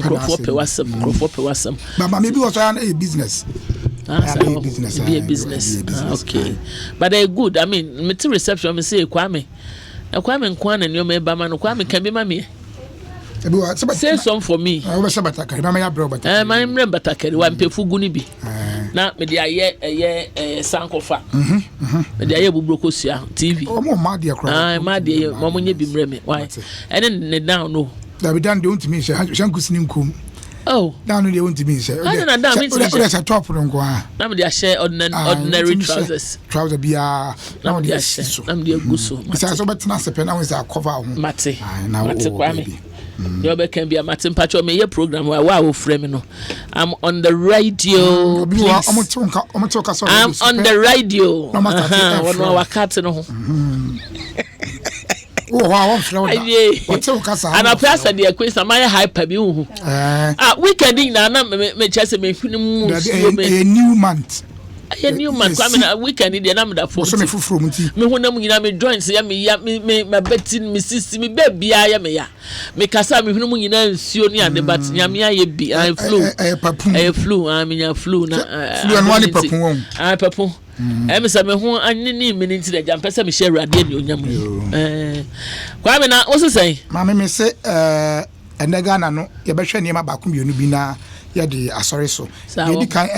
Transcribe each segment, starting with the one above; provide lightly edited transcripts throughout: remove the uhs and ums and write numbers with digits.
Crop pe wasam. But maybe also a business. Be a business. Okay. But they're good. I mean, material reception, me say Kwame. Kwame Nkwan and your member man, Kwame can be mammy. Say some for me. I was about to my remember Takari, one pay for Gunibi. Now, me the aye Sankofa. Me the aye Bubrokosia TV. Oh, my dear, my dear, Mamma be breme. Why? And then they down no. That we done don't me, Shankusin. Oh, down in the own to me, sir. I don't know. That's a top from Gua. Now they share ordinary trousers. Trouser be now they are share. I'm dear Gusso. Besides, but not a pen, I was our cover. Mate, now it's a Kwame. Your can be a Martin Patcho Mayor program where wow framing. I'm on the radio. I'm on the radio. No matter what our cats and oh, wow, and I pass at the question. My hyper you. Weekending now, me chase me a new month. A new month. I mean, a weekend in the number for some from me when I'm joints. Me my betting, me sister, me baby, I am ya. Me casa me when you know, Sionia, but Yamia be. I flew. I mean, I flew. And one papu. I papu. I'm some who I need minutes that jump as I share a deal. Kwame, now, what's to say? Mamma may say, and the Ghana, no, your best near my back, you know, be a sorry so. You can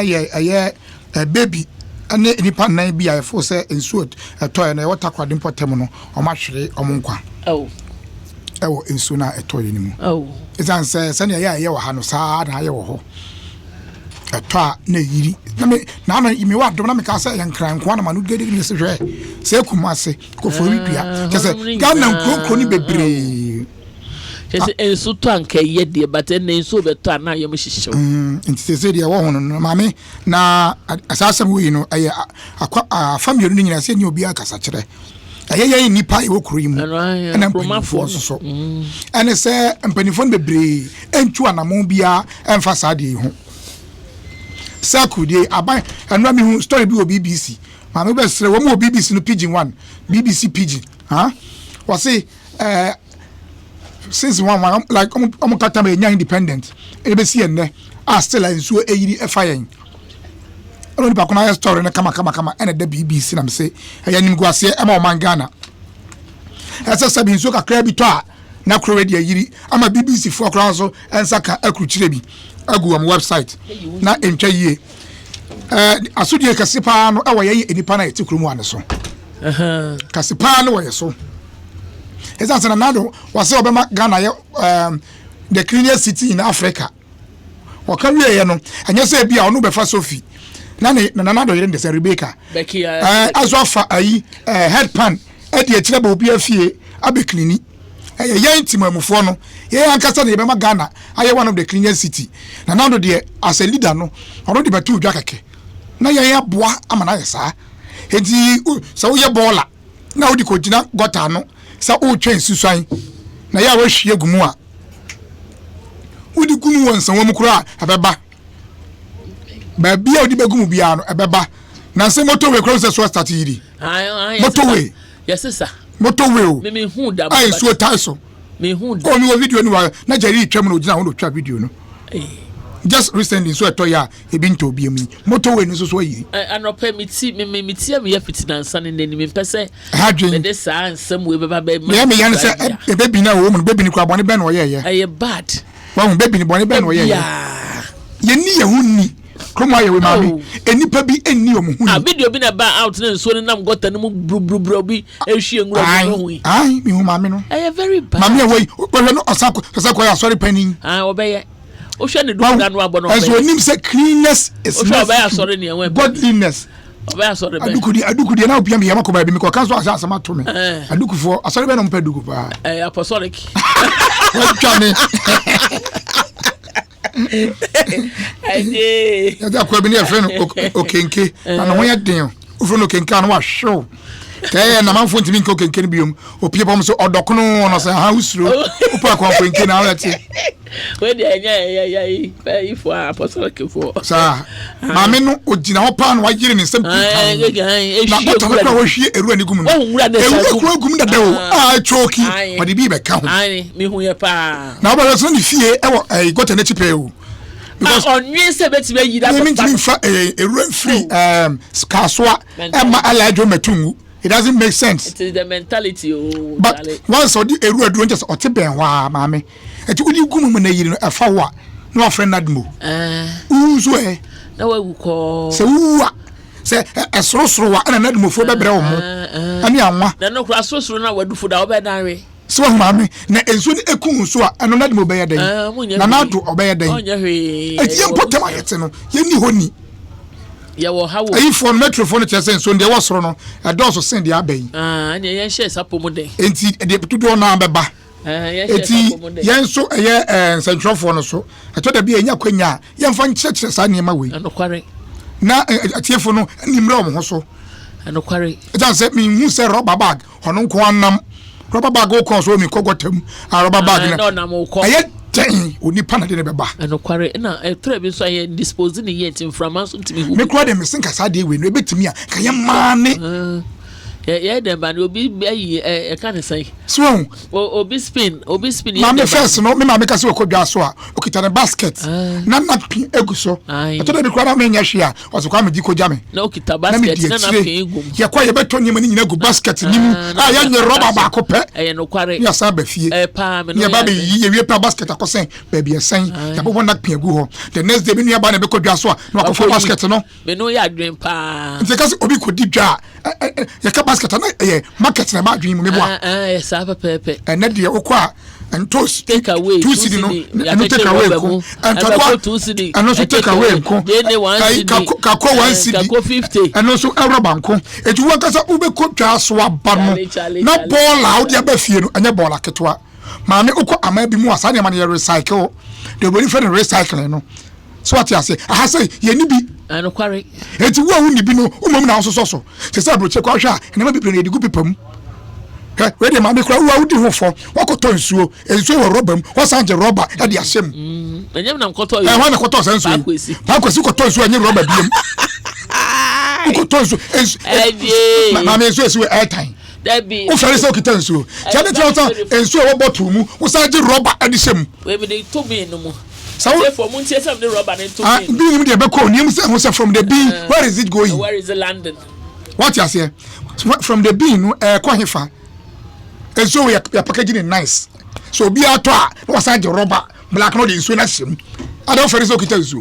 a baby, and any partner be a force in suit, a toy and a water quad import terminal, or muchly or monqua. Oh, in sooner a toy anymore. Oh, it's answer, send a year, Hano sad, I owe. A toy, nay, now you may want to make us say and cry, one man who get in this way. Say, Kumase, go for Ripia, just a gun and cook, be and so tank yet, dear, but then so better now you must show. And say, dear woman, mammy, now, as some way, you know, a family union, I say, you'll be a cassatre. I hear any pie or cream, and I'm from so. And I say, and penifon the bray, and two anamobia, and facade. Circle day, I buy and run me story be BBC. My best one more BBC no pigeon one. BBC pigeon. Huh? Was say since one like I'm independent. ABC and there still in so a fire. I don't back on a story and come and the BBC and say I am go say I'm on Ghana. As I said in so a crabby toa. Na already yiri I'm a BBC for council and saka akruchirebi agu am website na entwa yie asudie kasepa no awaye enipa na etikrumu ane so kasepa no waye so eza sana nado wase obema Ghana ye the cleanest city in Africa wakawie ye no anya se bia ono befa Sophie na nado ye ndese Rebecca azofa ayi headpan e de ekire ba obi afie abe clean yen timamufo no ye ankasa na yebema Ghana aye one of the cleanest city na now de as a leader no ono de betu dwa keke na yen aboa amana yesa enti so ye bola na odi ko gina gota no sa o twen susuan na ya wa hwie gumu a odi gumu wonsan wo mukura abeba ba bia odi begumu bia no abeba na se motorway cross so start yiri motorway yes sir motorway me hu da ai so taiso me hu da o video ni wa na jari twam no gina wo twa video no just recently so etoya e bi nto bi emu motorway no so yi anope miti me ya fitina nsan ne ni me pese me de sa ansam we beba be me yan se e bebi na wo mo bebi ni kwa bone ben wo ye ye bad wa mo bebi ni bone ben wo ye ye ni ye hunni Come on, we mami. Any pabi any omu. A video bi na ba out na so ni nam gota no bru bi ehwie ngura no hu. Ai, mi hu mami no. Eh very bad. Mami away, we no osako ya sorry penny. Ah, obeye. O hwe ne do ga no abo no. As we nim say cleanness is obeye sorry ne enwe. Godliness. Obeye sorry be. Adukudi na obiam ye makoba bi mi ko kanso asama to me. Adukufo, asori be no mpa duku pa. Apostolic. What chane? Aye. Ya kwa bi ne friend okenke. Na no ya den. O friend okenke na wa show. Kaya na manfo ntimi nko kenke biom. Opie pom so odokono no say ha usuro. Upa kwa kenke na wa ti. When they if for apostolic for. Sir, Mammy no ojina ho pa no wa yire ne nsem. Na bota ko wo hwie eru ani gum no. Eru gum da do. Choki. But the be ka ho. Ai, me hu ye pa. Na ba so ni fie e wo gota na chipe o. Because onwe se betime yi da. Me ntimi fa eru free kasoa e ma alajo matungu. It doesn't make sense. It is the mentality. But once or the eru aduro just o te ben wa maame. Eti udi gum mu na yiri no afa wa no friend nadmo. Uzo e. Na wa ko. Se uwa. Se esrosro wa na nadmo fo bebre wo mo. Ani anwa. Na no kura srosro na wadufo da obedanwe. So maame na enso ni ekun so a eno nadmo be yadan. Na nado obeyadan. Onya hwe. Eti empotem ayete no. Ye ni honi. Ya wo hawo. Ayi phone metrophone chese so nde wo soro no. E do so send ya ben. Anya yen share sapo den. Enti de tudo na beba. Eti yen so eye nsentrofo no so. Eto da bi enya kwanya. Yen fa nchechire sa niema we. Anokware. Na atiefo no nimre o mo ho so. Anokware. Eta se mi hu se rubber bag. Hono nko anam. Rubber bag o kon so mi kogotam. A rubber bag na. Na mo ko. Aye ten oni pana de beba. Anokware na tre bi so aye dispose ni yet inframa so ntimi hu. Me kura de me sinka sa de we no ebetimi a ka ye maane. Yeah, dem ba obi ayi e kan say. So obi spin. Na me first no me ma me ka se okodwa so a okita ne basket. Na pin egu so. Ato de kura me nya hwe a o so kwa me di ko jame. Na okita basket na pin egu. Ye kwa ye beto nyema ni nyina gu basket nim. Ah ya nye rubber ba ko pe. Eye no kware. Ya sa ba fie. Pa me no. Ye ba be yi ye wie pa basket akosen ba bi esen. Ya bo na pin egu ho. The next day me nua ba na be kodwa so a na ko basket no. Me no ya adwen pa. Nti ka se obi ko di dwa. Ye ka basket na market na ma adwen mu me bo. Yes, I have a pepe. And that dear Okwa and toast take away 2 cedi no and take away and takwa 2 cedi and also take away ko kako 1 cedi kako 50 and also euro banko e ju wakasa ube ko twa so aba no na ball out ya ba fie no anya ball aketwa maame ukọ ama bi mu asa ne ma ne recycle the body for recycle no so what you say I say ye ni bi and kware eti wo hu ni bi no umom na so se say broche kwa hwa na ma bi pre na edigu pepam we dey mama kura wo di ho fo wakoto nsuo wo robam wo sanje rubber e dey asem enyem na nkoto yo wa na koto sanso pa kwesi koto nsuo enye rubber biem koto nsuo mama nsuo esi we airtime Debbie o fere se o kita nsuo tiade tiota nsuo wo bottle mu wo sanje rubber e dey sem we be dey to me no mu so for mun tie some the rubber dey to me bi nim dey be call nim se from the bin where is it going where is it landing what you say from the bin no kwa hefa. And so we are packaging it nice. So be out was a rubber, black no in Sweden. I don't feel so it is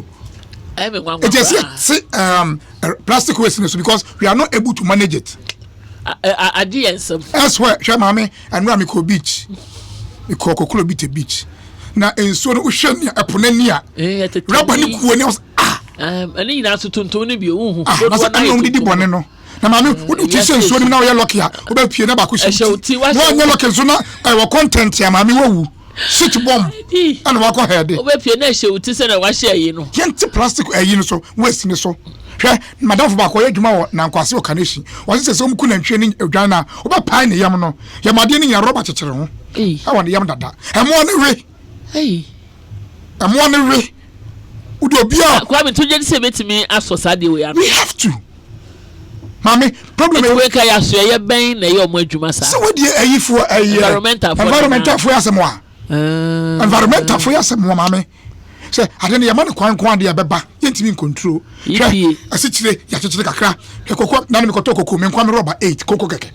plastic waste because we are not able to manage it. Elsewhere, Shamame and Ramiko Beach. We call Kokolo Beach. Now, in so ocean, a ponenia, rubber was and in answer to Tony Bio. I only did one no. Na mama what you say so na we lucky a we be pie na ba ko shi no nya lucky so na e wo content ya mama wo switch bomb and wa ko head we be pie na she uti say na wa share yi no yenti plastic ayi no so waste ni so hwe madam ba ko yadwuma wo na nkwase o kaneshi wo say so mku na ntwe ni adwan na wo ba pai ne yam no ya made ni nya rubber chekere ho ha won yam dada emo ne we emo ne we udi obia kwa me to je se betimi aso sade we ya we have to Mami, problem is we kaya so ye ben na ye omo adwuma sa. So we dey ayi for environmental for yasemwa. Environmental for yasemwa mami. Say adene ye man kwan de abeba, ye ntimi control. Hwe asitire ya chechire kakra. Kokoko na me koto kokoko me nkwa me rubber 8 koko keke.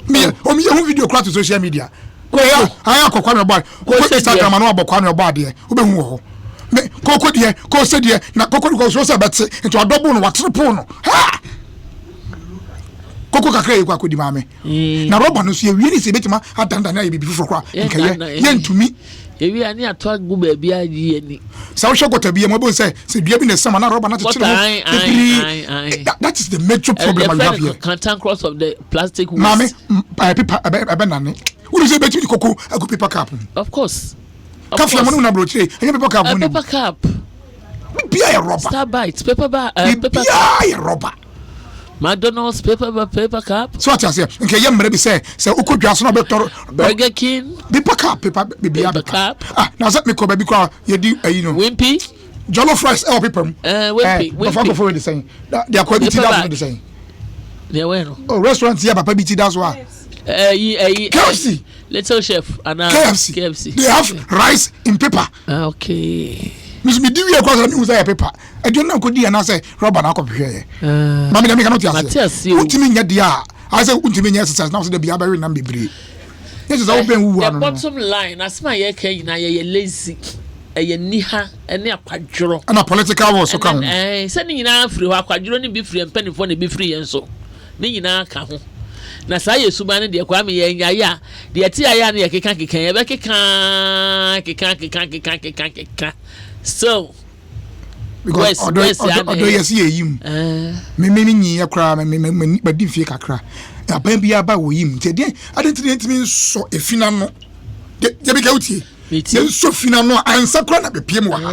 Me o mi ye hu video cross to social media. Ko ya aya kokwa me boy. Ko Instagram na obokwa me boy de. Obe hu ho. Me koko de ko se de na koko ko so se betse into adobo no wa triple no. Ha! Koko kakra ye kwa kodi mame na rubber no so ye wi ni se betima adanda na ye bibi fufo kwa nkaye ye ntumi ye wi ani ato agu ba bia adi ani sa wo shogota bia mo bo say se bia bi na sama na rubber na chechire that is the major problem we have here can't cross of the plastic waste mame paper abenane wo say betimi koko agu paper cap of course kafia mo na brochire enye paper cap mo ni paper cap bia ye rubber star bites paper bia ye rubber McDonald's paper cup. So what I say? Okay, you maybe say uko dwaso na beto Burger King paper cup cup. Now set me ko baby kwa you do Wimpy jollof rice paper. Wimpy. Don't for the same. They are quite the same. They were oh restaurants here papa BT that's why. KFC. Little Chef and KFC. They have rice in paper. Okay. Miss me do you cause me say paper. I don't know could and I say rubber na come here. Mama dem cannot answer. Untimi nya dia. I say untimi nya exercise now say dey be abari na bebre. This is open who one. The bottom line as my ye can na ye lazy. Eye niha ene akwadworo. And a political war so come. Say ni nyina free ho akwadworo ni bi free mpanifo ni bi free enso. Ni nyina ka ho. Na saa yesuba ne de kwa me ye nya ya de ati aya ne ye keka ye be keka so because odo yes ye yim me nyi akra me badi fie kakra aban bia ba wo yim te de adentimi so efina no de be ka utie ye so fina no ansa kra na be piem wa ha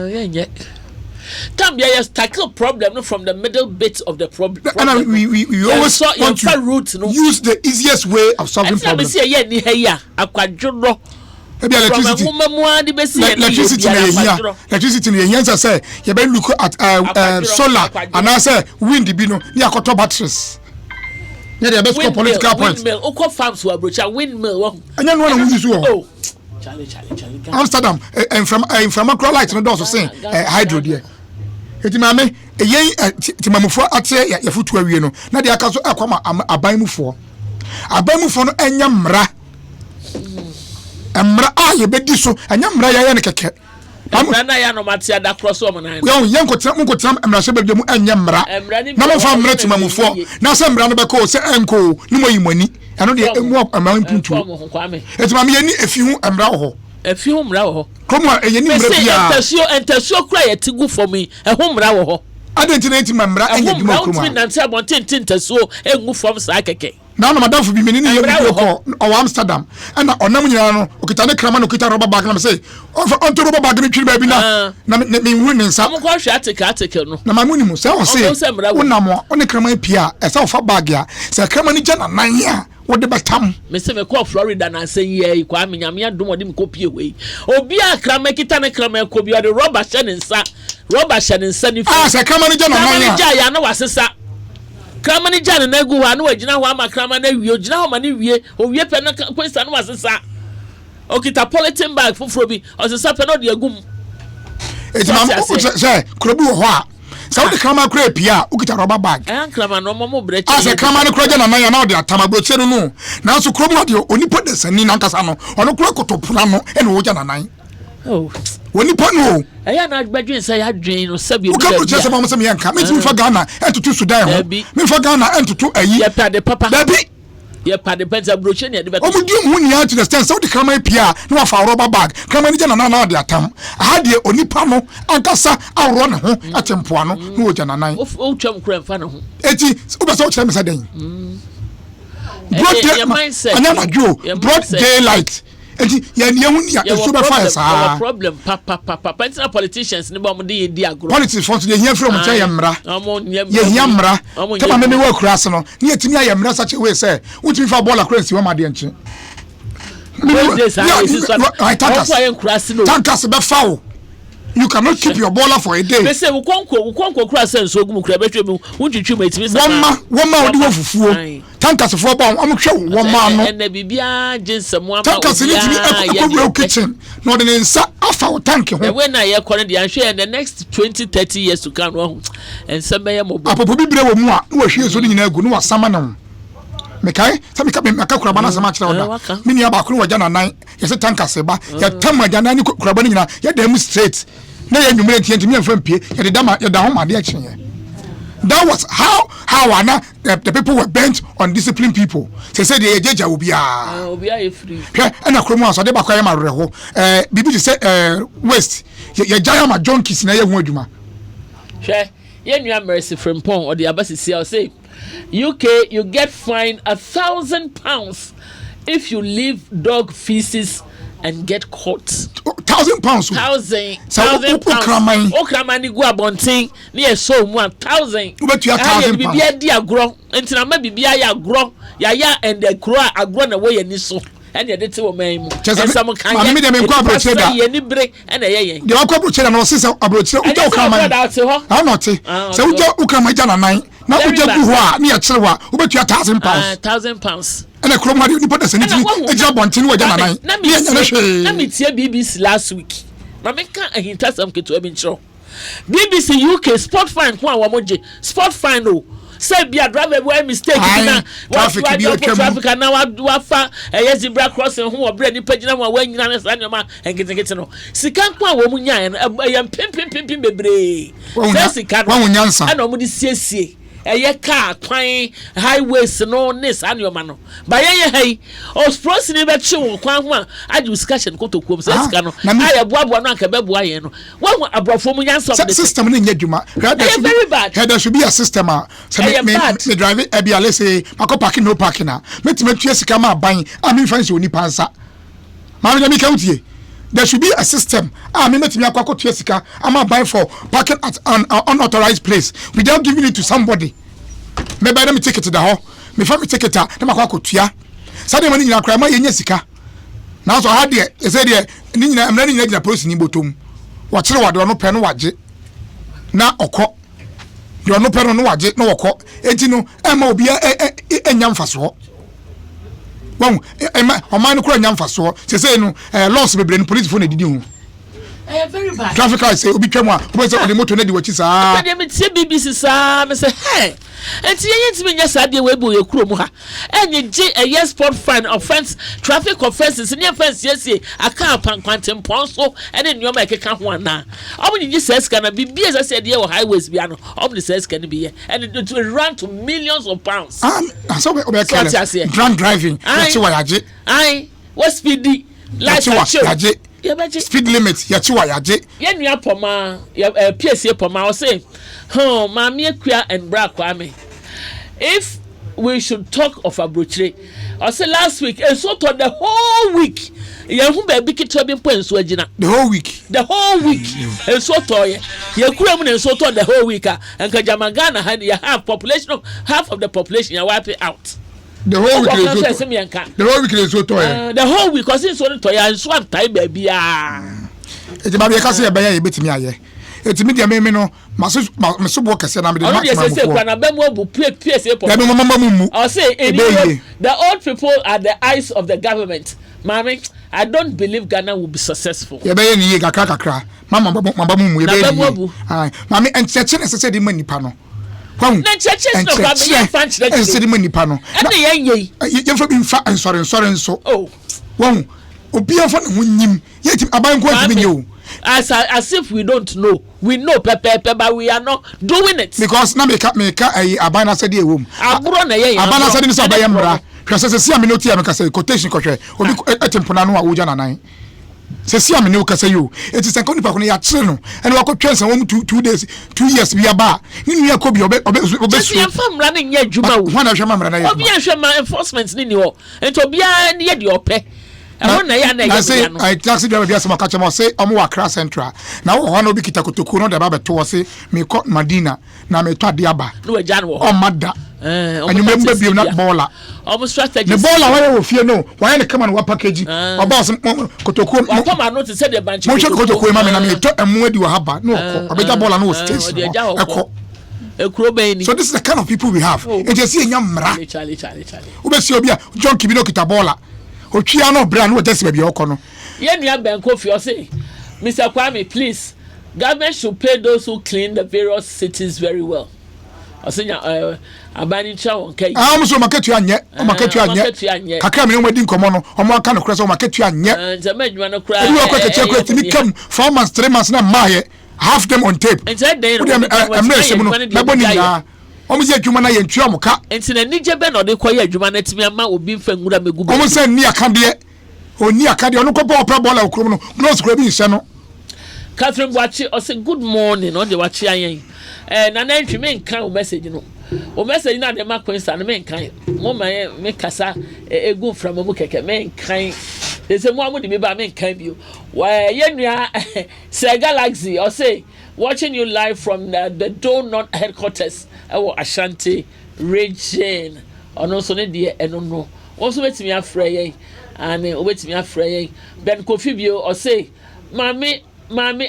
come here tackle problem from the middle bit of the problem. And we always want to root, use the easiest way of solving problems. Electricity. Electricity. Yes, say you better look at solar and I say wind. Bino, near cotton batteries. Yeah, the best political points. Windmill. Oko farms were broach a windmill. And then one of you. Oh, Charlie. Amsterdam and from macro lights no doors saying hydro dear. Eti mame ti mamufo ate ya futu awie no na de aka so akwama abanmufo no enya mra ye bedi so enya mra ya ne keke amra na ya no matia da cross o mona yo yenkotra mra se bedemu enya mra na mo fa mra ti mamufo na se mra no be ko se enko ni mo yimani ano de emu amampuntu eti mame ye ni efi hu mra ho efi hu mra ho komo ye ni mra bia entasio kra ye tigu for me e hu mra ho identity mra enye dimo komo na ntia bonten entasio engu from sa keke na no madam for bi menini ye ko o Amsterdam na onam nyina no okita ne krama no okita rubber bag na me say on to rubber bag ne twiri ba bi na me hu ne nsa am ko hwe atike no na mamuni mu say o say wonam o ne krama pia e say o fa bag ya say krama ni jana nan ya wode batam me say me call Florida na say ye kwa menyame adom ode me kopie we obi a krama kita ne krama ko bi ode rubber hye ne nsa ni say krama ni jana nan ya na wasesa krama ni jana na gu ha na wagina ho ama krama na wie ogina ho ma ni wie o wie pe na kwesa na wasesa okita polythene bag foforo bi osesa pe na de agum etimam say krobu ho a sa wo de krama kra pia okita rubber bag krama no mo breche say krama ni kra jana na na de atamabroche no na so krobu de onipa de sani na nkasa no ono kra kotopuna no e na wo jana nan oh woni pano eya na gbadwen say adwen no sabi o ka proche se mo se me yanka me ti fa Ghana entutu Sudan ho me fa Ghana entutu ayi ye pa de papa dabi ye pa de pensa broche ne de be o mu di mu ni to the stand so the krama pia no wa fa rubber bag krama ni jana na de atam aha de onipa no ankasa awro ne ho atempoa no no wo jana nan o twam kura mfa ne ho eti o be so kire me sa den broad daylight enti ye ne hu ya super fire sa problem papa pensa politicians ne ba mo de di agro politics for the here from tell yamra ye yamra kama me wa kura se no ne etimi ayamra sache we say utimi fa ball across we ma de enchi tankas be foul. You cannot keep your baller for a day. They say we konko kura sense ogum kura betwe mu wunjitwi metimi sa one ma odi wofufuo tankas for ba am hwe one ma no na bibia jinsem ama tankas ni timi e kitchen no de nsa afa tank ho when na ye kore de anhwe in the next 20-30 years to come no ensem be ye mobo apopo bibire wo mu a no hwe so nyina agu no wasama no mekai sa meka kuraba na sama kira oda mini aba kuru waja na nan yese tankas ba ya tam waja na ni kuraba ni nyina ya dem straight na ya nwumere tie ntimi amfa mpie ya de dama ya da ho made akyenye. That was how the people were bent on discipline people. They said they jeja obia free and a kromo so de ba kwa ma reho bibi say west ya jaya ma junkies na ya hu adwuma hwe ye nua mercy from pon or the abasisi I say UK you get fined £1,000 if you leave dog feces and get caught. £1,000. £1,000. Okramani go abontin near so 1,000. But you have £1,000. Bibia dia gro. Entina ma bibia ya gro. Ya and the crow agro na way ni so. And you did to me. Just some kind of any break and a yen. The Aquabucha and sister abroad. I'm not say. So Ukamajana. Now we just go near Chilwa, who bet you £1,000. £1,000. And a chroma, you put us in a job on Tin. Let me tell BBC last week. Mamma, I can tell some kid to have show. BBC UK sport fine, sport final. Say be a driver where mistake traffic and now I do afa yes zebra crossing who are bread pagina when you understand your man and get no sikan kwa wo munya and pim bebre say sikan and omudi siesie eye car kwan highways no nis and your man ba ye hey os prosi ni be chi kwan ho a discussion kotokuom say sikan no aye boabo no anka be boa ye no wo abrofo munyansa system ni nyadwuma very bad there should be a system me drive e bia let's say mako parking no parking na metimatu sika ma ban a me fancy oni pansa ma me county. There should be a system. Me metimi akwa to sika am buy for parking at an unauthorized place without giving it to somebody. Me buy them ticket to the hall. Me fa me ticket na makwa tua. Sade mani nyina kra ma yenye sika. Now so hard there. E say there ni nyina amna ni nyina police ni botom. Wa kire wa de no pe no waje. Na okọ. De no pe no waje na okọ. Enti no e ma obi enya mfaso. Well, man kura nyam faso say no loss bebre no police phone edidi hu very bad traffic light say obi twam a obi say the motor na di wachi saa me tie BBC saa me say hey enti yen ti nya saa de we bo ye kuro mu ha enye je a yes sport fine offense traffic offenses ni offense yes aka pankwantem ponso ene nyoma ekeka ho ana omo nyi says kana bibia say de wo highways bia no omo ni says kana bi and it will run to millions of pounds so obi drunk driving that's why yaje what speedy like yaje speed limit yachi wa yaje ye nua poma PSA poma o say mama akua and bra kwame if we should talk of abrochire I say last week and so to the whole week ye hu ba bi kitwa bi mpo enso agina the whole week and so to ye kura mu and so to the whole week and ka jamagana have population of half of the population you wipe it out. The whole week is so toy. The whole week because it's so toy and swam time baby it's about your cousin by a bit me aye. It's media me no maso work say na me the old people are the eyes of the government. Mommy, I don't believe Ghana will be successful. Ya be ni kakra. Mama mu be. Mommy and church say the money pa no. Na churches no family function that say the money pa no. Na ye you for be fa sorry so. Oh. Won obi afa na hunyim. Ye tim aban ko antimi nyo. As if we don't know. We know pepe but we are not doing it. Because na make aban na said e wom. Agro na ye. Aban na said ni so aban mra. Kwase se me no tia me ka say quotation kohwe. Obi etempo na no a woja na nan. Se sia me no ka say yo. It is enko nipa ko ya kire no. Ene wa ko twense won 2 days 2 years bi aba. Ni nua ko bi obe su. Se famra na nya adwuma wo. Ho na hwe mamra na ye. Obi ahwe ma enforcement ni ho. Ento obi a ne ye de ope. I say I taxi driver be asema catch am say omo Accra Central na wo ho na obi kita kotoku no de ba beto say me ko Madina na me to ade aba no we jan wo o mada anyu member bi na baller omo strategy the baller why wo fie no why na come na package oba so kotoku mo come and notice say the bank mo che kotoku ma me na me to emu adi wa haba no ko obeja baller no station eko so this is the kind of people we have it just see enya mra Charlie ube si obi a John Kibino kita baller Ochia no brand what just be okono. Ye nua benko fi o say Mr. Kwame, please, government should pay those who clean the various cities very well. I say abani cha won kai. So marketu anye, o marketu anye. Kakra me no wedi nkomo no, o mo aka no kra so marketu anye. Nza madwuma no kra. You akwa keche kra timi kam 4 months 3 months na maye, half them on tape. Inside there. I'm not saying no, na boni na. Omo se adwuma na ye ntua moka. Enti na nije be na de koye adwuma na timi ama obi mfa ngura megubo. Omo se ni akade. Oni akade ono ko bo opera bola okrom no. No skura bi nse no. Catherine Boachi o say good morning on the wachi ayen. Na na ntwi me nkan o message no. O message na de ma Queensa no me nkan. Mo ma me kasa egu from mo keke me nkan. they say mo amu di me ba me nkan bio yenua say Galaxy or say watching you live from the Donut headquarters Ashanti region ono so ne de eno no also betimi afra yen and obetimi afra yen Ben Kofi bio or say mami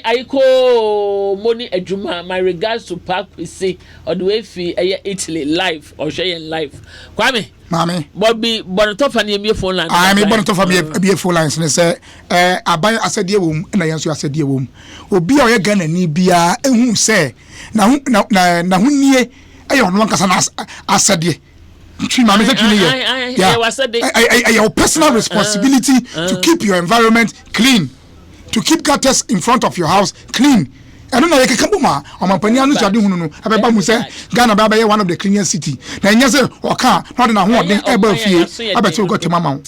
ayiko money adwuma my regards to Park PC or the way fi Italy live or share live Kwame mami Bobby Bonotofa na emi phone line I me Bonotofa be phone lines ne say aban asede wom na yenso asede wom obi a oyɛ Ghana ni bia ehun say na hunnie ɛyɛ ɔno ankasa na asede twi mami say twi ye your personal responsibility to keep your environment clean, to keep gutters in front of your house clean. I don't know yeke kabuma o mampani anu so ade hunu no abeba mu say Ghana ba be one of the cleanest city na nya say o ka no de na ho odin eba fie abete go te mama